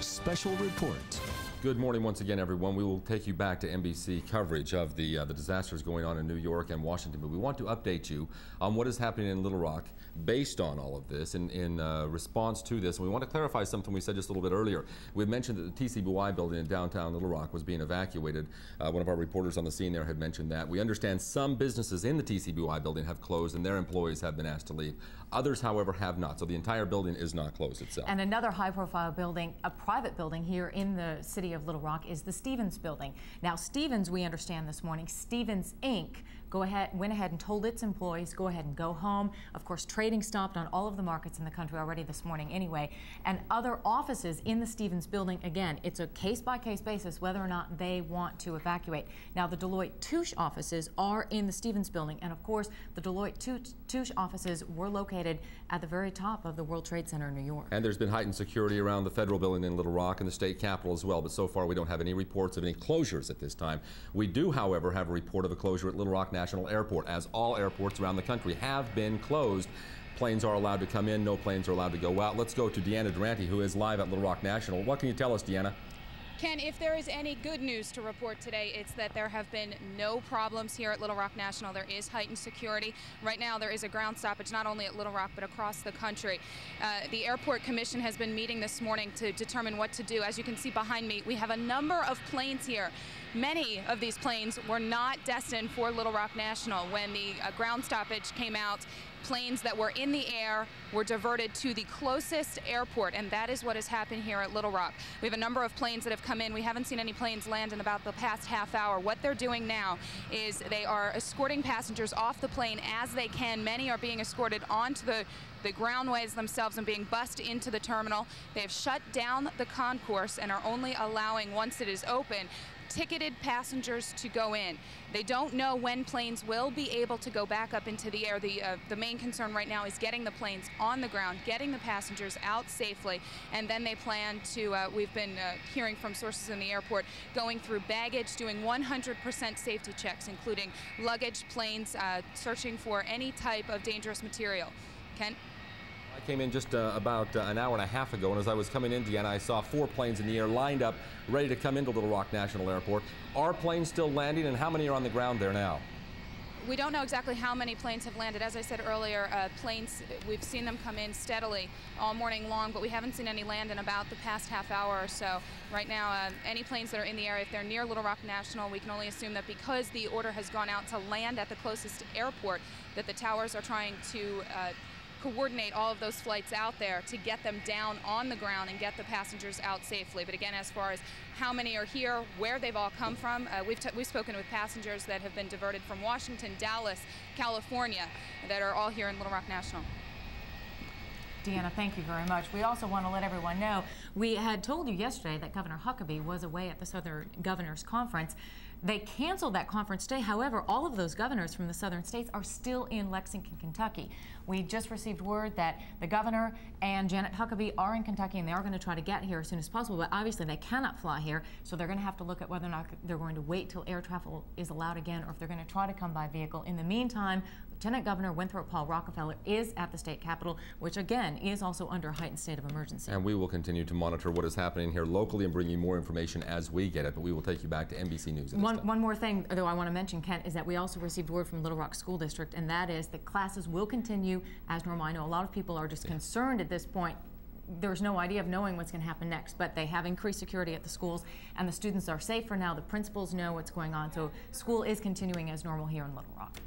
Special Report. Good morning once again, everyone. We will take you back to NBC coverage of the disasters going on in New York and Washington, but we want to update you on what is happening in Little Rock based on all of this in response to this. And we want to clarify something we said just a little bit earlier. We had mentioned that the TCBY building in downtown Little Rock was being evacuated. One of our reporters on the scene there had mentioned that. We understand some businesses in the TCBY building have closed and their employees have been asked to leave. Others, however, have not. So the entire building is not closed itself. And another high-profile building, a private building here in the city of Little Rock, is the Stevens building. Now, Stevens, we understand this morning, Stevens Inc. went ahead and told its employees, go ahead and go home. Of course, trading stopped on all of the markets in the country already this morning anyway. And other offices in the Stevens building, again, it's a case-by-case basis whether or not they want to evacuate. Now, the Deloitte Touche offices are in the Stevens building, and of course, the Deloitte Touche offices were located at the very top of the World Trade Center in New York. And there's been heightened security around the federal building in Little Rock and the state capitol as well, but so far we don't have any reports of any closures at this time. We do, however, have a report of a closure at Little Rock National Airport, as all airports around the country have been closed. Planes are allowed to come in, no planes are allowed to go out. Let's go to Deanna Durante, who is live at Little Rock National. What can you tell us, Deanna? Ken, if there is any good news to report today, it's that there have been no problems here at Little Rock National. There is heightened security. Right now, there is a ground stoppage not only at Little Rock, but across the country. The Airport Commission has been meeting this morning to determine what to do. As you can see behind me, we have a number of planes here. Many of these planes were not destined for Little Rock National. When the ground stoppage came out, planes that were in the air were diverted to the closest airport, and that is what has happened here at Little Rock. We have a number of planes that have come in. We haven't seen any planes land in about the past half hour. What they're doing now is they are escorting passengers off the plane as they can. Many are being escorted onto the groundways themselves and being bussed into the terminal. They have shut down the concourse and are only allowing, once it is open, ticketed passengers to go in. They don't know when planes will be able to go back up into the air. The main concern right now is getting the planes on the ground, getting the passengers out safely, and then they plan to, we've been hearing from sources in the airport, going through baggage, doing 100% safety checks, including luggage, planes, searching for any type of dangerous material. Ken? I came in just about an hour and a half ago, and as I was coming in, Deanna, I saw 4 planes in the air lined up, ready to come into Little Rock National Airport. Are planes still landing, and how many are on the ground there now? We don't know exactly how many planes have landed. As I said earlier, planes, we've seen them come in steadily all morning long, but we haven't seen any land in about the past half hour or so. Right now, any planes that are in the area, if they're near Little Rock National, we can only assume that because the order has gone out to land at the closest airport, that the towers are trying to coordinate all of those flights out there to get them down on the ground and get the passengers out safely. But again, as far as how many are here, where they've all come from, we've spoken with passengers that have been diverted from Washington, Dallas, California, that are all here in Little Rock National. Deanna, thank you very much. We also want to let everyone know, we had told you yesterday that Governor Huckabee was away at the Southern Governors Conference. They canceled that conference today. However, all of those governors from the southern states are still in Lexington, Kentucky. We just received word that the governor and Janet Huckabee are in Kentucky, and they are going to try to get here as soon as possible, but obviously they cannot fly here, so they're going to have to look at whether or not they're going to wait till air travel is allowed again, or if they're going to try to come by vehicle. In the meantime, Lieutenant Governor Winthrop Paul Rockefeller is at the state capitol, which again is also under a heightened state of emergency. And we will continue to monitor what is happening here locally and bring you more information as we get it, but we will take you back to NBC News. One more thing, though, I want to mention, Kent, is that we also received word from Little Rock School District, and that is that classes will continue as normal. I know a lot of people are just concerned at this point. There's no idea of knowing what's going to happen next, but they have increased security at the schools, and the students are safe for now. The principals know what's going on, so school is continuing as normal here in Little Rock.